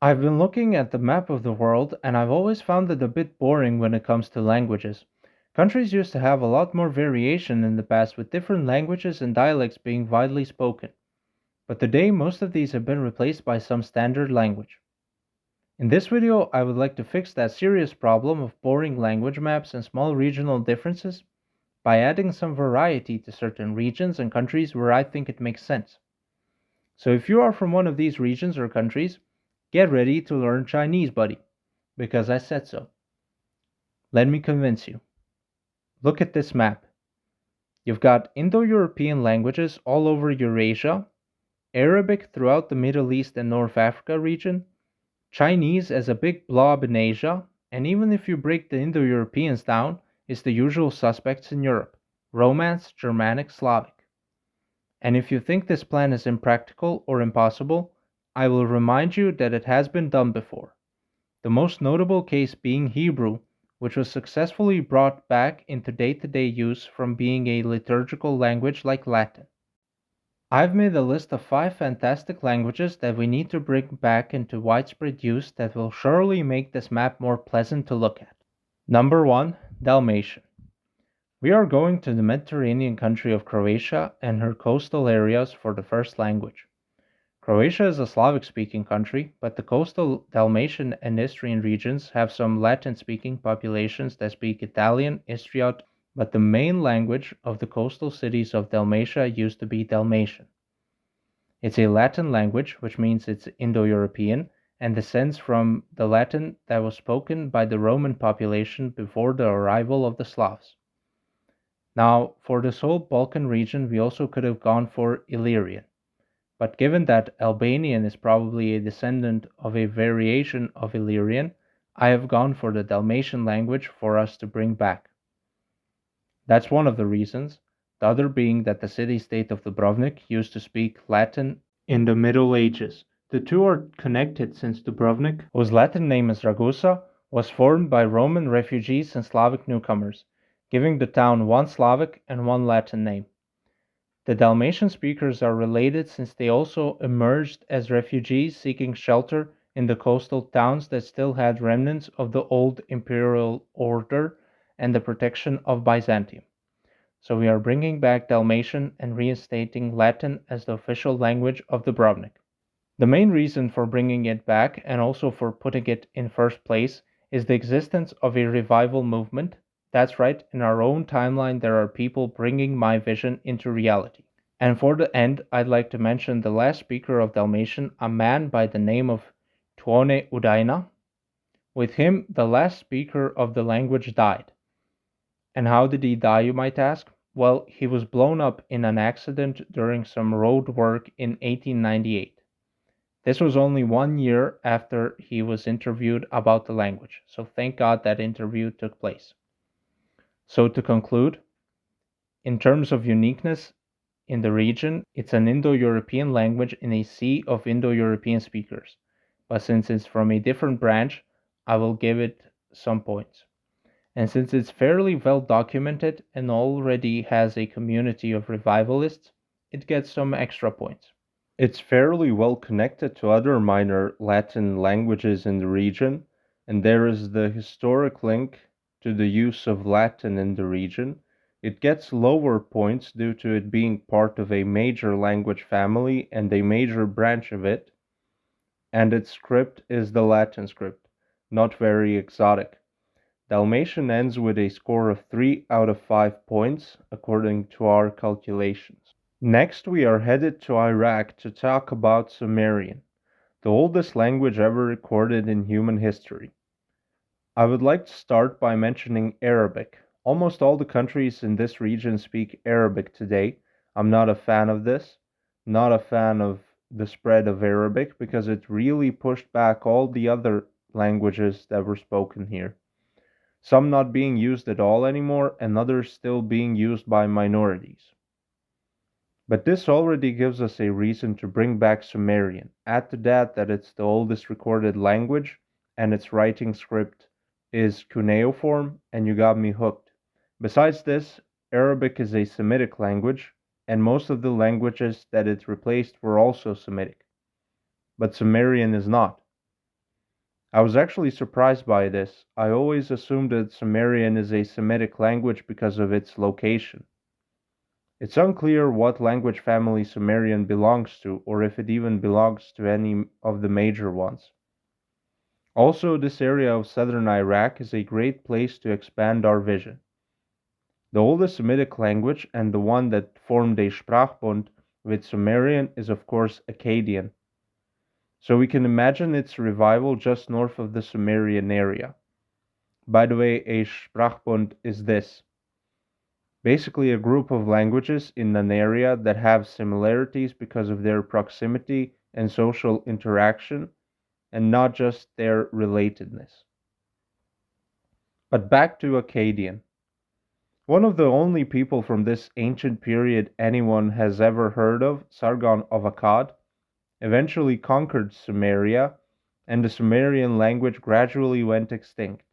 I've been looking at the map of the world and I've always found it a bit boring when it comes to languages. Countries used to have a lot more variation in the past with different languages and dialects being widely spoken, but today most of these have been replaced by some standard language. In this video, I would like to fix that serious problem of boring language maps and small regional differences by adding some variety to certain regions and countries where I think it makes sense. So if you are from one of these regions or countries, get ready to learn Chinese, buddy, because I said so. Let me convince you. Look at this map. You've got Indo-European languages all over Eurasia, Arabic throughout the Middle East and North Africa region, Chinese as a big blob in Asia, and even if you break the Indo-Europeans down, it's the usual suspects in Europe: Romance, Germanic, Slavic. And if you think this plan is impractical or impossible, I will remind you that it has been done before. The most notable case being Hebrew, which was successfully brought back into day-to-day use from being a liturgical language like Latin. I've made a list of 5 fantastic languages that we need to bring back into widespread use that will surely make this map more pleasant to look at. Number 1, Dalmatian. We are going to the Mediterranean country of Croatia and her coastal areas for the first language. Croatia is a Slavic-speaking country, but the coastal Dalmatian and Istrian regions have some Latin-speaking populations that speak Italian, Istriot, but the main language of the coastal cities of Dalmatia used to be Dalmatian. It's a Latin language, which means it's Indo-European, and descends from the Latin that was spoken by the Roman population before the arrival of the Slavs. Now, for this whole Balkan region, we also could have gone for Illyrian. But given that Albanian is probably a descendant of a variation of Illyrian, I have gone for the Dalmatian language for us to bring back. That's one of the reasons, the other being that the city-state of Dubrovnik used to speak Latin in the Middle Ages. The two are connected since Dubrovnik, whose Latin name is Ragusa, was formed by Roman refugees and Slavic newcomers, giving the town one Slavic and one Latin name. The Dalmatian speakers are related since they also emerged as refugees seeking shelter in the coastal towns that still had remnants of the old imperial order and the protection of Byzantium. So we are bringing back Dalmatian and reinstating Latin as the official language of Dubrovnik. The main reason for bringing it back and also for putting it in first place is the existence of a revival movement. That's right, in our own timeline there are people bringing my vision into reality. And for the end, I'd like to mention the last speaker of Dalmatian, a man by the name of Tuone Udaina. With him, the last speaker of the language died. And how did he die, you might ask? Well, he was blown up in an accident during some road work in 1898. This was only 1 year after he was interviewed about the language, so thank God that interview took place. So to conclude, in terms of uniqueness in the region, it's an Indo-European language in a sea of Indo-European speakers, but since it's from a different branch, I will give it some points. And since it's fairly well documented and already has a community of revivalists, it gets some extra points. It's fairly well connected to other minor Latin languages in the region, and there is the historic link to the use of Latin in the region. It gets lower points due to it being part of a major language family and a major branch of it, and its script is the Latin script, not very exotic. Dalmatian ends with a score of 3 out of 5 points, according to our calculations. Next, we are headed to Iraq to talk about Sumerian, the oldest language ever recorded in human history. I would like to start by mentioning Arabic. Almost all the countries in this region speak Arabic today. I'm not a fan of this, not a fan of the spread of Arabic because it really pushed back all the other languages that were spoken here. Some not being used at all anymore, and others still being used by minorities. But this already gives us a reason to bring back Sumerian. Add to that it's the oldest recorded language, and its writing script is cuneiform, and you got me hooked. Besides this, Arabic is a Semitic language, and most of the languages that it replaced were also Semitic. But Sumerian is not. I was actually surprised by this. I always assumed that Sumerian is a Semitic language because of its location. It's unclear what language family Sumerian belongs to, or if it even belongs to any of the major ones. Also, this area of southern Iraq is a great place to expand our vision. The oldest Semitic language and the one that formed a Sprachbund with Sumerian is of course Akkadian, so we can imagine its revival just north of the Sumerian area. By the way, a Sprachbund is this: basically a group of languages in an area that have similarities because of their proximity and social interaction, and not just their relatedness. But back to Akkadian. One of the only people from this ancient period anyone has ever heard of, Sargon of Akkad, eventually conquered Sumeria, and the Sumerian language gradually went extinct.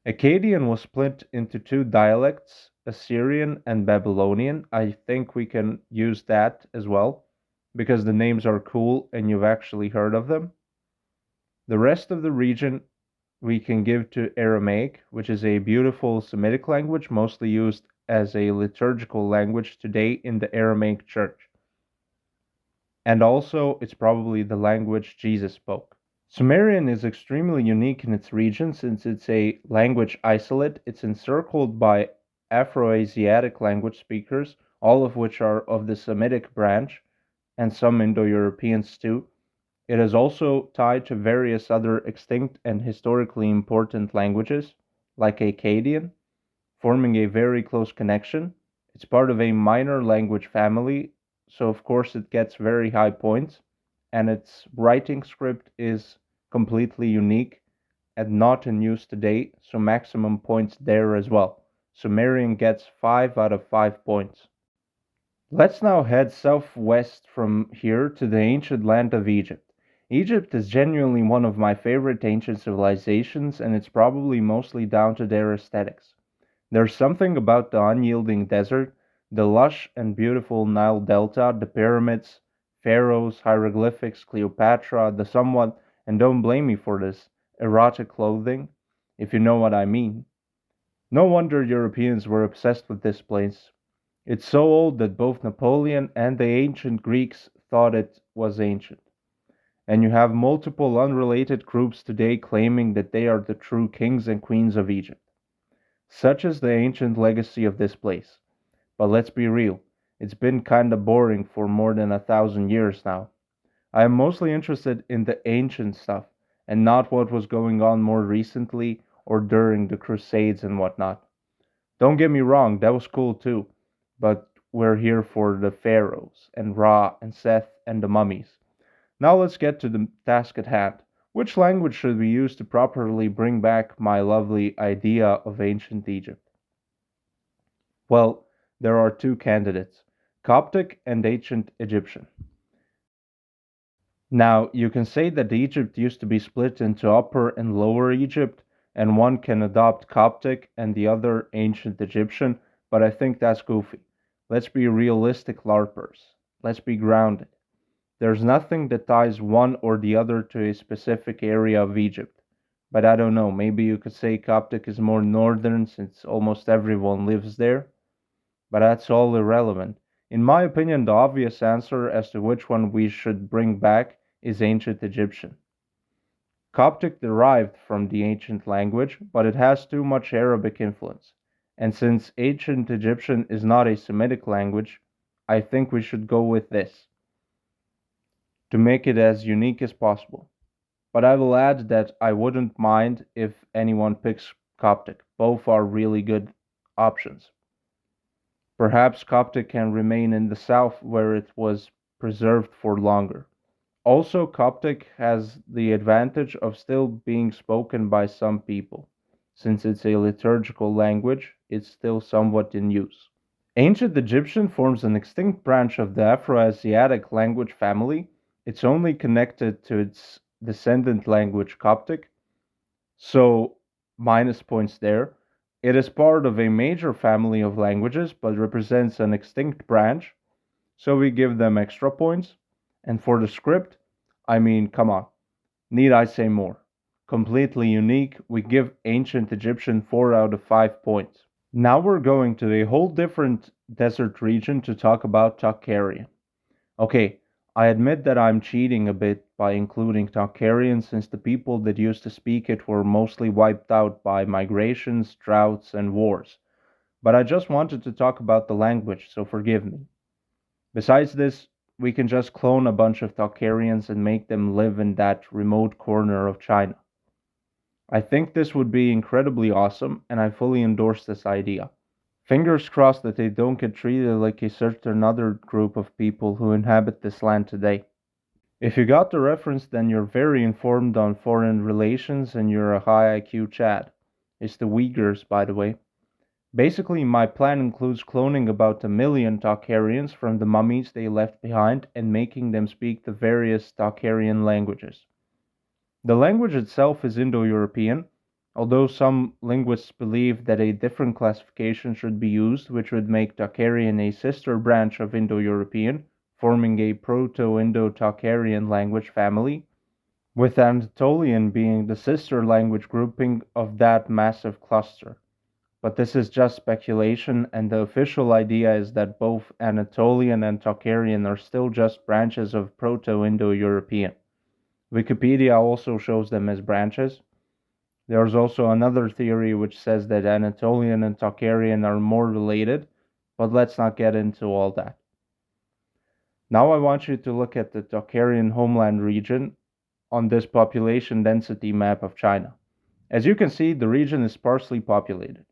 Akkadian was split into two dialects, Assyrian and Babylonian. I think we can use that as well, because the names are cool and you've actually heard of them. The rest of the region we can give to Aramaic, which is a beautiful Semitic language mostly used as a liturgical language today in the Aramaic Church. And also, it's probably the language Jesus spoke. Sumerian is extremely unique in its region since it's a language isolate. It's encircled by Afro-Asiatic language speakers, all of which are of the Semitic branch, and some Indo-Europeans too. It is also tied to various other extinct and historically important languages, like Akkadian, forming a very close connection. It's part of a minor language family, so of course it gets very high points, and its writing script is completely unique and not in use today, so maximum points there as well. Sumerian gets 5 out of 5 points. Let's now head southwest from here to the ancient land of Egypt. Egypt is genuinely one of my favorite ancient civilizations, and it's probably mostly down to their aesthetics. There's something about the unyielding desert, the lush and beautiful Nile Delta, the pyramids, pharaohs, hieroglyphics, Cleopatra, the somewhat, and don't blame me for this, erotic clothing, if you know what I mean. No wonder Europeans were obsessed with this place. It's so old that both Napoleon and the ancient Greeks thought it was ancient. And you have multiple unrelated groups today claiming that they are the true kings and queens of Egypt. Such is the ancient legacy of this place. But let's be real, it's been kinda boring for more than 1,000 years now. I am mostly interested in the ancient stuff, and not what was going on more recently or during the Crusades and whatnot. Don't get me wrong, that was cool too, but we're here for the pharaohs, and Ra, and Seth, and the mummies. Now let's get to the task at hand. Which language should we use to properly bring back my lovely idea of ancient Egypt? Well, there are two candidates, Coptic and ancient Egyptian. Now, you can say that Egypt used to be split into Upper and Lower Egypt, and one can adopt Coptic and the other ancient Egyptian, but I think that's goofy. Let's be realistic LARPers. Let's be grounded. There's nothing that ties one or the other to a specific area of Egypt. But I don't know, maybe you could say Coptic is more northern since almost everyone lives there. But that's all irrelevant. In my opinion, the obvious answer as to which one we should bring back is ancient Egyptian. Coptic derived from the ancient language, but it has too much Arabic influence. And since ancient Egyptian is not a Semitic language, I think we should go with this to make it as unique as possible. But I will add that I wouldn't mind if anyone picks Coptic. Both are really good options. Perhaps Coptic can remain in the south where it was preserved for longer. Also, Coptic has the advantage of still being spoken by some people. Since it's a liturgical language, it's still somewhat in use. Ancient Egyptian forms an extinct branch of the Afro-Asiatic language family. It's only connected to its descendant language Coptic, so minus points there. It is part of a major family of languages but represents an extinct branch, so we give them extra points. And for the script, I mean, come on. Need I say more? Completely unique, we give ancient Egyptian 4 out of 5 points. Now we're going to a whole different desert region to talk about Tocharian. Okay, I admit that I'm cheating a bit by including Tocharian since the people that used to speak it were mostly wiped out by migrations, droughts, and wars. But I just wanted to talk about the language, so forgive me. Besides this, we can just clone a bunch of Tocharians and make them live in that remote corner of China. I think this would be incredibly awesome, and I fully endorse this idea. Fingers crossed that they don't get treated like a certain other group of people who inhabit this land today. If you got the reference, then you're very informed on foreign relations and you're a high IQ Chad. It's the Uyghurs, by the way. Basically, my plan includes cloning about 1 million Tocharians from the mummies they left behind and making them speak the various Tocharian languages. The language itself is Indo European, although some linguists believe that a different classification should be used, which would make Tocharian a sister branch of Indo European, forming a Proto Indo Tocharian language family, with Anatolian being the sister language grouping of that massive cluster. But this is just speculation, and the official idea is that both Anatolian and Tocharian are still just branches of Proto Indo European. Wikipedia also shows them as branches. There's also another theory which says that Anatolian and Tocharian are more related, but let's not get into all that. Now I want you to look at the Tocharian homeland region on this population density map of China. As you can see, the region is sparsely populated.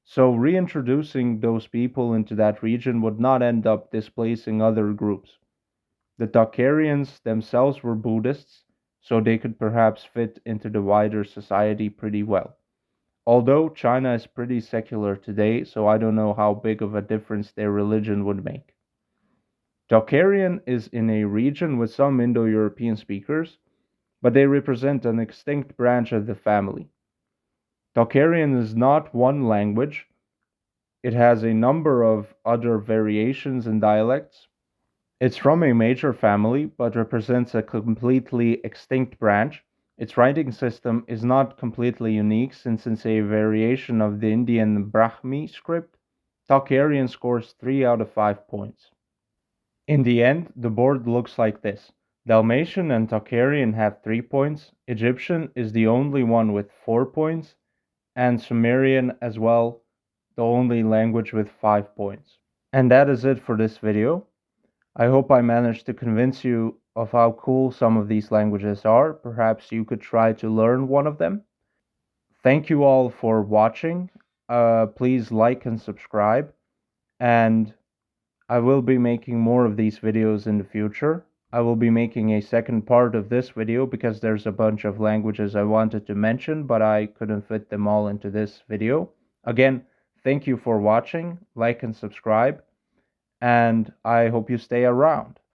So reintroducing those people into that region would not end up displacing other groups. The Tocharians themselves were Buddhists, so they could perhaps fit into the wider society pretty well. Although China is pretty secular today, so I don't know how big of a difference their religion would make. Tocharian is in a region with some Indo European speakers, but they represent an extinct branch of the family. Tocharian is not one language, it has a number of other variations and dialects. It's from a major family, but represents a completely extinct branch. Its writing system is not completely unique since it's a variation of the Indian Brahmi script. Tocharian scores 3 out of 5 points. In the end, the board looks like this. Dalmatian and Tocharian have 3 points, Egyptian is the only one with 4 points, and Sumerian as well, the only language with 5 points. And that is it for this video. I hope I managed to convince you of how cool some of these languages are. Perhaps you could try to learn one of them. Thank you all for watching. Please like and subscribe. And I will be making more of these videos in the future. I will be making a second part of this video because there's a bunch of languages I wanted to mention, but I couldn't fit them all into this video. Again, thank you for watching. Like and subscribe. And I hope you stay around.